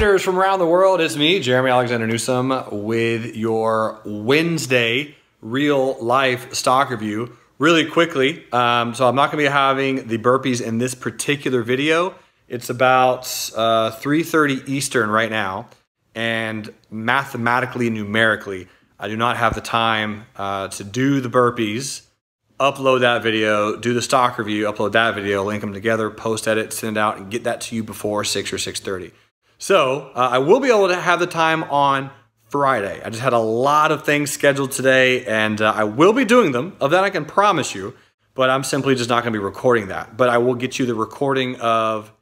traders from around the world, it's me, Jeremy Alexander Newsome, with your Wednesday real life stock review. Really quickly, so I'm not going to be having the burpees in this particular video. It's about 3:30 Eastern right now, and mathematically, numerically, I do not have the time to do the burpees, upload that video, do the stock review, upload that video, link them together, post edit, send it out, and get that to you before 6 or 6:30. So I will be able to have the time on Friday. I just had a lot of things scheduled today, and I will be doing them. Of that I can promise you, but I'm simply just not going to be recording that. But I will get you the recording of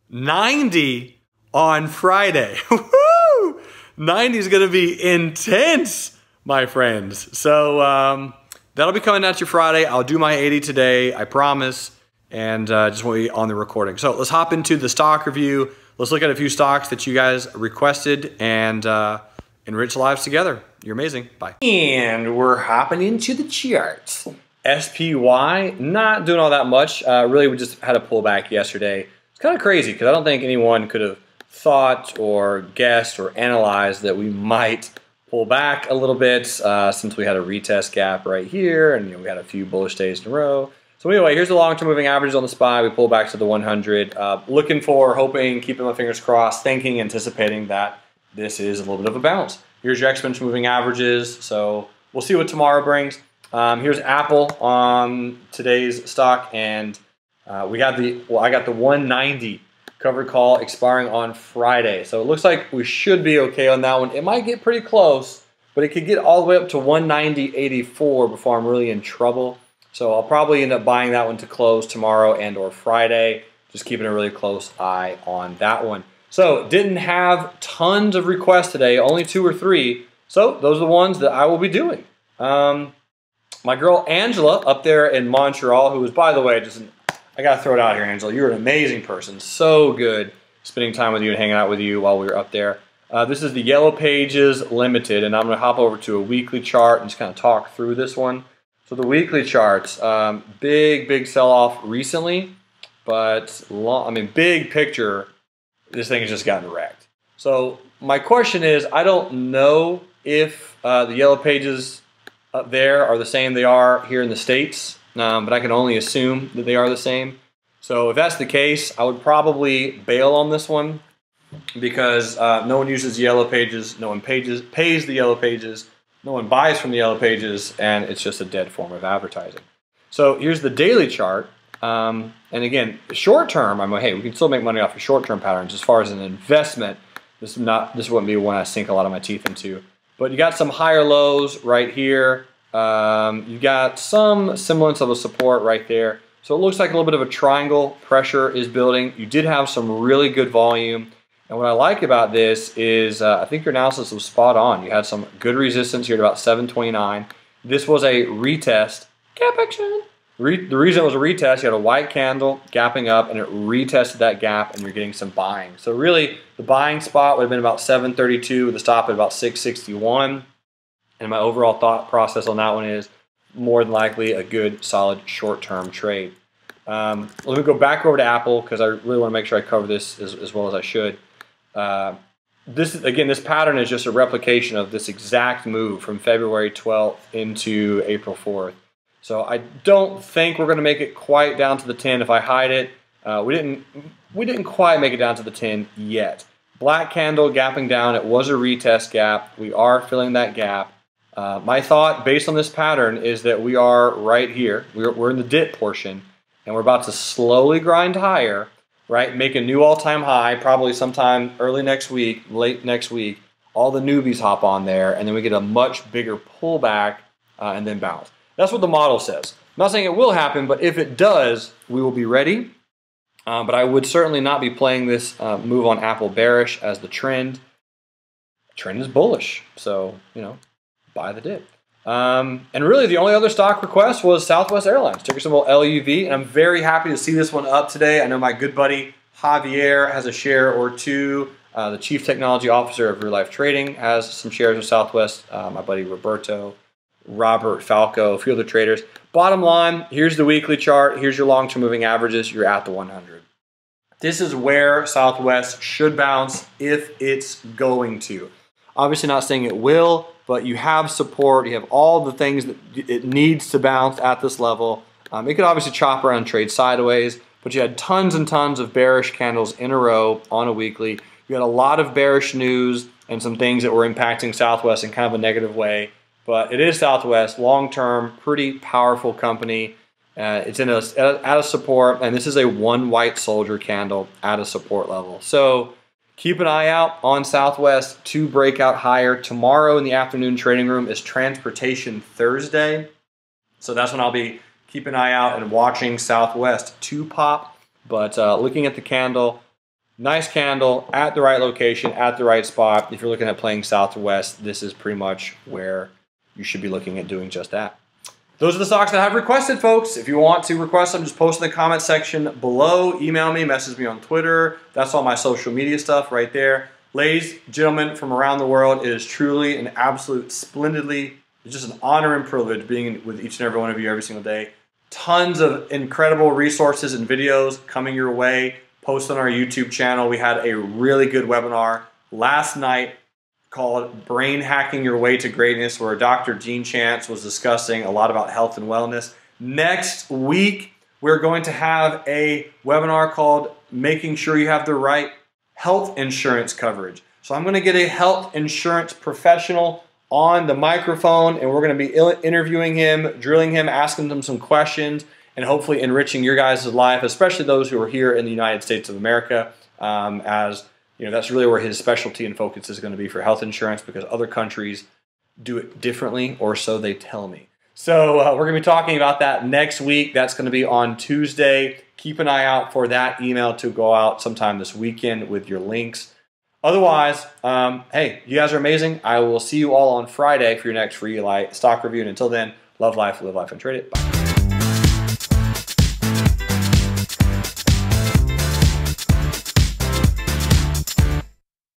90 on Friday. Woo! 90 is going to be intense, my friends. So that'll be coming out to you Friday. I'll do my 80 today, I promise, and just want to be on the recording. So let's hop into the stock review. Let's look at a few stocks that you guys requested and enrich lives together. You're amazing. Bye. And we're hopping into the charts. SPY, not doing all that much. Really, we just had a pullback yesterday. It's kind of crazy because I don't think anyone could have thought or guessed or analyzed that we might pull back a little bit since we had a retest gap right here, and we had a few bullish days in a row. So anyway, here's the long-term moving averages on the SPY. We pull back to the 100. Looking for, hoping, keeping my fingers crossed, thinking, anticipating that this is a little bit of a bounce. Here's your exponential moving averages. So we'll see what tomorrow brings. Here's Apple on today's stock, and I got the 190 covered call expiring on Friday. So it looks like we should be okay on that one. It might get pretty close, but it could get all the way up to 190.84 before I'm really in trouble. So I'll probably end up buying that one to close tomorrow and or Friday. Just keeping a really close eye on that one. So didn't have tons of requests today, only 2 or 3. So those are the ones that I will be doing. My girl Angela up there in Montreal, who was, by the way, I gotta throw it out here, Angela. You're an amazing person. So good spending time with you and hanging out with you while we were up there. This is the Yellow Pages Limited, and I'm gonna hop over to a weekly chart and just kind of talk through this one. So the weekly charts, big sell-off recently, but big picture, this thing has just gotten wrecked. So my question is, I don't know if the Yellow Pages up there are the same they are here in the States, but I can only assume that they are the same. So if that's the case, I would probably bail on this one because no one uses the Yellow Pages, no one pays the Yellow Pages, no one buys from the Yellow Pages, and it's just a dead form of advertising. So here's the daily chart. And again, short term, hey, we can still make money off of short term patterns. As far as an investment, this wouldn't be one I sink a lot of my teeth into. But you got some higher lows right here. You got some semblance of a support right there. So it looks like a little bit of a triangle pressure is building. You did have some really good volume. And what I like about this is I think your analysis was spot on. You had some good resistance here at about 729. This was a retest. Gap action. The reason it was a retest, you had a white candle gapping up, and it retested that gap, and you're getting some buying. So really, the buying spot would have been about 732 with the stop at about 661. And my overall thought process on that one is more than likely a good, solid short-term trade. Let me go back over to Apple because I really want to make sure I cover this as well as I should. This pattern is just a replication of this exact move from February 12th into April 4th. So I don't think we're going to make it quite down to the 10 if I hide it. We didn't quite make it down to the 10 yet. Black candle gapping down. It was a retest gap. We are filling that gap. My thought based on this pattern is that we are right here. We're in the dip portion, and we're about to slowly grind higher, right? Make a new all-time high, probably sometime early next week, late next week. All the newbies hop on there, and then we get a much bigger pullback and then bounce. That's what the model says. I'm not saying it will happen, but if it does, we will be ready. But I would certainly not be playing this move on Apple bearish as the trend. The trend is bullish, so, buy the dip. And really, the only other stock request was Southwest Airlines, ticker symbol LUV, and I'm very happy to see this one up today. I know my good buddy Javier has a share or two. The Chief Technology Officer of Real Life Trading has some shares of Southwest. My buddy Robert Falco, a few other traders. Bottom line, here's the weekly chart. Here's your long-term moving averages. You're at the 100. This is where Southwest should bounce if it's going to. Obviously not saying it will, but you have support. You have all the things that it needs to bounce at this level. It could obviously chop around, trade sideways, but you had tons and tons of bearish candles in a row on a weekly. You had a lot of bearish news and some things that were impacting Southwest in kind of a negative way. But it is Southwest, long-term, pretty powerful company. It's at a support, and this is a one white soldier candle at a support level. So keep an eye out on Southwest to break out higher. Tomorrow in the afternoon trading room is Transportation Thursday. So that's when I'll be keeping an eye out and watching Southwest to pop. But looking at the candle, nice candle at the right location, at the right spot. If you're looking at playing Southwest, this is pretty much where you should be looking at doing just that. Those are the stocks that I have requested, folks. If you want to request them, just post in the comment section below. Email me, message me on Twitter. That's all my social media stuff right there. Ladies, gentlemen from around the world, it is truly an absolute it's just an honor and privilege being with each and every one of you every single day. Tons of incredible resources and videos coming your way. Post on our YouTube channel. We had a really good webinar last night called Brain Hacking Your Way to Greatness, where Dr. Gene Chance was discussing a lot about health and wellness. Next week, we're going to have a webinar called Making Sure You Have the Right Health Insurance Coverage. So I'm going to get a health insurance professional on the microphone, and we're going to be interviewing him, drilling him, asking him some questions, and hopefully enriching your guys' life, especially those who are here in the United States of America, as you know, that's really where his specialty and focus is going to be for health insurance, because other countries do it differently, or so they tell me. So we're going to be talking about that next week. That's going to be on Tuesday. Keep an eye out for that email to go out sometime this weekend with your links. Otherwise, hey, you guys are amazing. I will see you all on Friday for your next free stock review. And until then, love life, live life, and trade it. Bye.